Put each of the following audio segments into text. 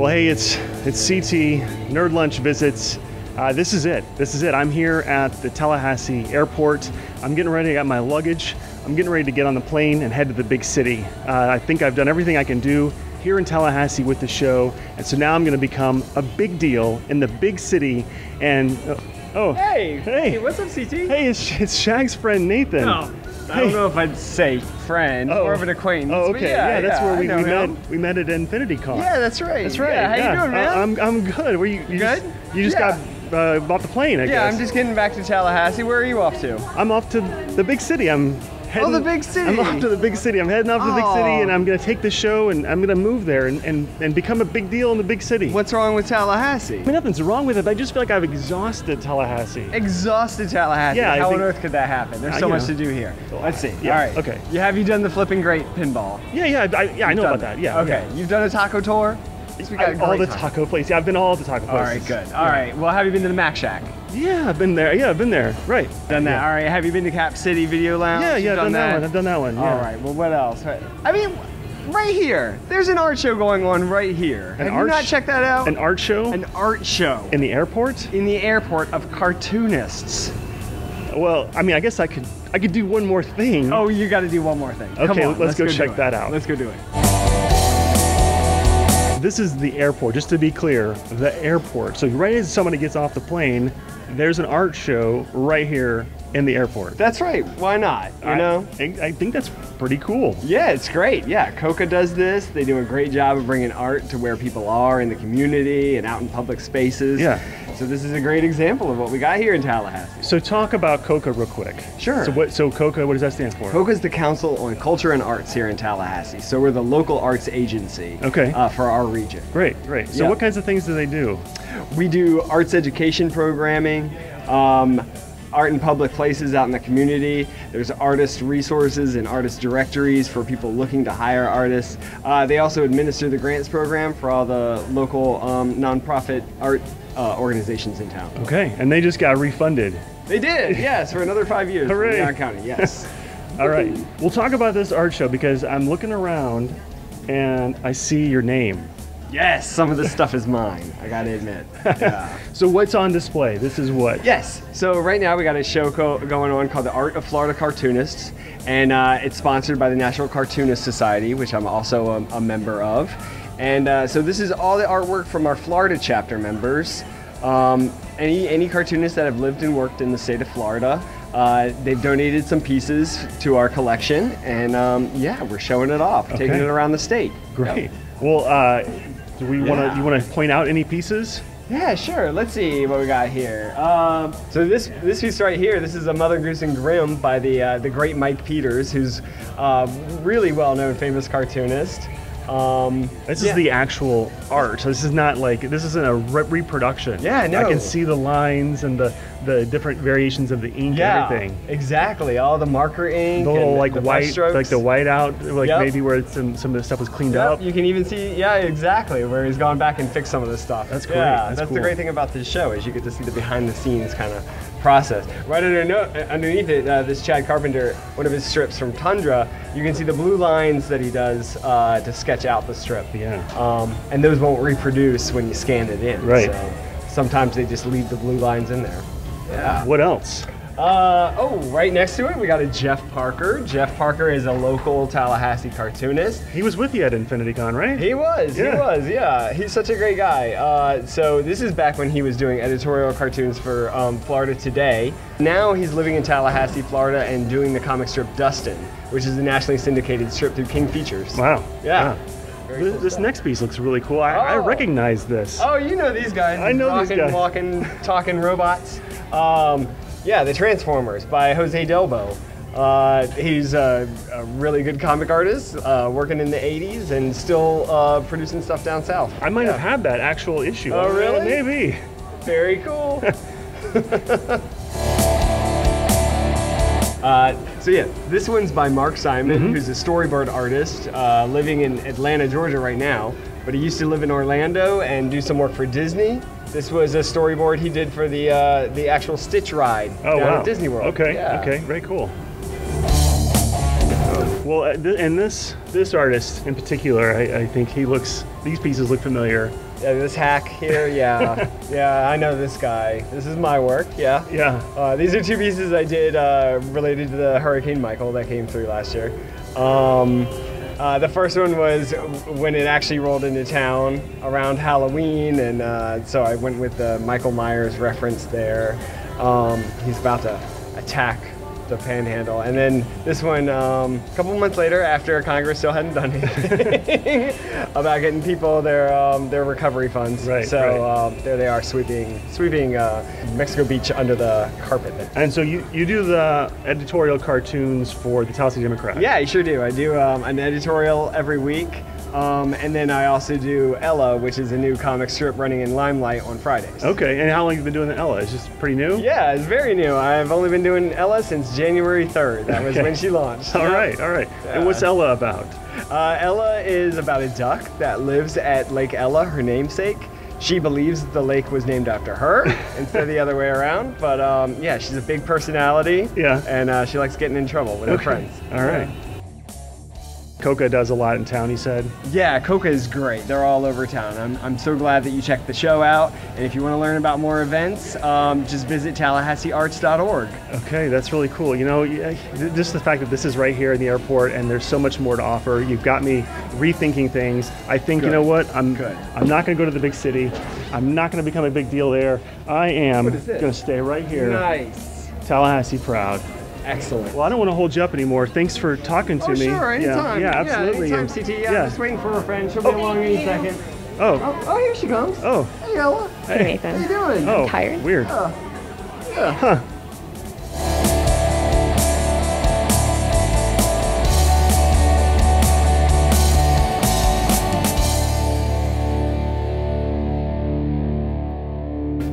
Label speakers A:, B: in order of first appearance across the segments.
A: Well, hey, it's CT, Nerd Lunch Visits. This is it. I'm here at the Tallahassee Airport. I'm getting ready, I got my luggage. I'm getting ready to get on the plane and head to the big city. I think I've done everything I can do here in Tallahassee with the show, and so now I'm gonna become a big deal in the big city. And
B: Hey, what's up, CT?
A: Hey, it's Shag's friend Nathan.
B: Oh, I don't know if I'd say friend, more of an acquaintance.
A: Oh, okay. Yeah, that's where we met.
B: him.
A: We met at Infinity Con.
B: Yeah, that's right.
A: That's right.
B: Yeah, how you doing, man?
A: I'm good. Were you
B: good?
A: You just got bought the plane, I guess.
B: Yeah, I'm just getting back to Tallahassee. Where are you off to?
A: I'm off to the big city.
B: The big city.
A: I'm off to the big city. I'm heading off to the big city, and I'm going to take the show, and I'm going to move there and become a big deal in the big city.
B: What's wrong with Tallahassee?
A: I mean, nothing's wrong with it, but I just feel like I've exhausted Tallahassee.
B: Exhausted Tallahassee?
A: Yeah.
B: How on earth could that happen? There's so much to do here. Let's see.
A: Yeah,
B: all right.
A: Okay.
B: Have you done the flipping great pinball?
A: Yeah, I know about that. Yeah.
B: Okay. You've done a taco tour?
A: All the taco places. Yeah, I've been all the taco places.
B: All right, good. All right. Well, have you been to the Mac Shack?
A: Yeah, I've been there. Yeah, I've been there. Right.
B: Done that. All right. Have you been to Cap City Video Lounge?
A: Yeah, I've done that one. I've done that one. Yeah.
B: All right. Well, what else? I mean, right here. There's an art show going on right here. Have you not checked that out?
A: An art show?
B: An art show.
A: In the airport?
B: In the airport of Cartoonists.
A: Well, I mean, I guess I could do one more thing.
B: Oh, you got to do one more thing.
A: Okay,
B: Come on,
A: let's go check that out.
B: Let's go do it.
A: This is the airport, just to be clear, the airport. So right as somebody gets off the plane, there's an art show right here in the airport.
B: That's right. Why not? You know?
A: I think that's pretty cool.
B: Yeah, it's great. Yeah, COCA does this. They do a great job of bringing art to where people are in the community and out in public spaces.
A: Yeah.
B: So this is a great example of what we got here in Tallahassee.
A: So talk about COCA real quick.
B: Sure.
A: So COCA, what does that stand for?
B: COCA is the Council on Culture and Arts here in Tallahassee. So we're the local arts agency for our region.
A: Great. So what kinds of things do they do?
B: We do arts education programming, art in public places out in the community. There's artist resources and artist directories for people looking to hire artists. They also administer the grants program for all the local nonprofit art organizations in town.
A: Okay, and they just got refunded.
B: They did, yes, for another 5 years.
A: Hooray.
B: From County, yes.
A: All right, we'll talk about this art show because I'm looking around and I see your name.
B: Yes, some of this stuff is mine, I gotta admit. Yeah.
A: So what's on display? This is what?
B: Yes, so right now we got a show going on called the Art of Florida Cartoonists, and it's sponsored by the National Cartoonist Society, which I'm also a member of. And so this is all the artwork from our Florida chapter members. Any cartoonists that have lived and worked in the state of Florida, they've donated some pieces to our collection, and yeah, we're showing it off, taking it around the state.
A: Great. Yep. Well, do we you want to point out any pieces?
B: Yeah, sure. Let's see what we got here. So this piece right here, this is a Mother Goose and Grimm by the great Mike Peters, who's really well-known, famous cartoonist.
A: This is the actual art. So this is not like, this isn't a reproduction.
B: Yeah, no.
A: I can see the lines and the different variations of the ink and everything.
B: Exactly. All the marker ink,
A: the little
B: and
A: like
B: the
A: white,
B: strokes.
A: like the white out, like maybe where some of the stuff was cleaned up.
B: You can even see, exactly, where he's gone back and fixed some of this stuff.
A: That's great.
B: Yeah, that's
A: cool.
B: the great thing about this show is you get to see the behind the scenes kind of process. Right underneath it, this Chad Carpenter, one of his strips from Tundra, you can see the blue lines that he does to sketch out the strip.
A: Yeah.
B: And those won't reproduce when you scan it in.
A: Right.
B: So sometimes they just leave the blue lines in there. Yeah.
A: What else?
B: Right next to it, we got a Jeff Parker. Jeff Parker is a local Tallahassee cartoonist.
A: He was with you at InfinityCon, right?
B: He was, yeah. He's such a great guy. So this is back when he was doing editorial cartoons for Florida Today. Now he's living in Tallahassee, Florida, and doing the comic strip Dustin, which is a nationally syndicated strip through King Features.
A: Wow.
B: Yeah.
A: This next piece looks really cool. I recognize this.
B: Oh, you know these guys.
A: I know these guys.
B: Walking, talking robots. Yeah, The Transformers by Jose Delbo. He's a really good comic artist, working in the 80s and still producing stuff down south.
A: I might have had that actual issue.
B: Oh, really?
A: Maybe.
B: Very cool. So yeah, this one's by Mark Simon, who's a storyboard artist living in Atlanta, Georgia right now, but he used to live in Orlando and do some work for Disney. This was a storyboard he did for the actual Stitch ride down at Disney World.
A: Okay,
B: yeah.
A: okay, very cool. Well, and this artist in particular, I think these pieces look familiar.
B: Yeah, this hack here, yeah. Yeah, I know this guy. This is my work, yeah.
A: Yeah.
B: These are two pieces I did related to the Hurricane Michael that came through last year. The first one was when it actually rolled into town around Halloween, and so I went with the Michael Myers reference there. He's about to attack the panhandle. And then this one, a couple months later, after Congress still hadn't done anything about getting people their recovery funds.
A: Right,
B: so there they are, sweeping Mexico Beach under the carpet.
A: And so you do the editorial cartoons for the Tallahassee Democrat.
B: Yeah, I sure do. I do an editorial every week. And then I also do Ella, which is a new comic strip running in Limelight on Fridays.
A: Okay, and how long have you been doing the Ella? It's just pretty new?
B: Yeah, it's very new. I've only been doing Ella since January 3rd. That was when she launched.
A: All right. Yeah. And what's Ella about?
B: Ella is about a duck that lives at Lake Ella, her namesake. She believes the lake was named after her instead of the other way around. But yeah, she's a big personality.
A: Yeah.
B: And she likes getting in trouble with her friends.
A: All right. COCA does a lot in town, he said.
B: Yeah, COCA is great. They're all over town. I'm so glad that you checked the show out. And if you want to learn about more events, just visit TallahasseeArts.org.
A: Okay, that's really cool. You know, just the fact that this is right here in the airport and there's so much more to offer, you've got me rethinking things. I think, you know what, I'm not going to go to the big city. I'm not going to become a big deal there. I am going to stay right here.
B: Nice.
A: Tallahassee proud.
B: Excellent.
A: Well, I don't want to hold you up anymore. Thanks for talking to me.
B: Sure, anytime.
A: Yeah, absolutely.
B: Yeah, anytime, CT. Yeah, I'm just waiting for her friend. She'll be along any second.
A: Oh,
B: here she comes.
A: Oh.
B: Hey, Ella.
C: Hey, Nathan.
B: How you doing?
A: Oh,
C: Tired?
A: Weird.
B: Yeah.
A: Huh.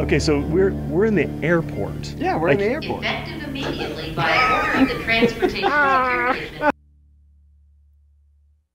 A: Okay, so we're in the airport.
B: Yeah, we're in the airport.
D: Effective immediately by order of the Transportation Security Administration.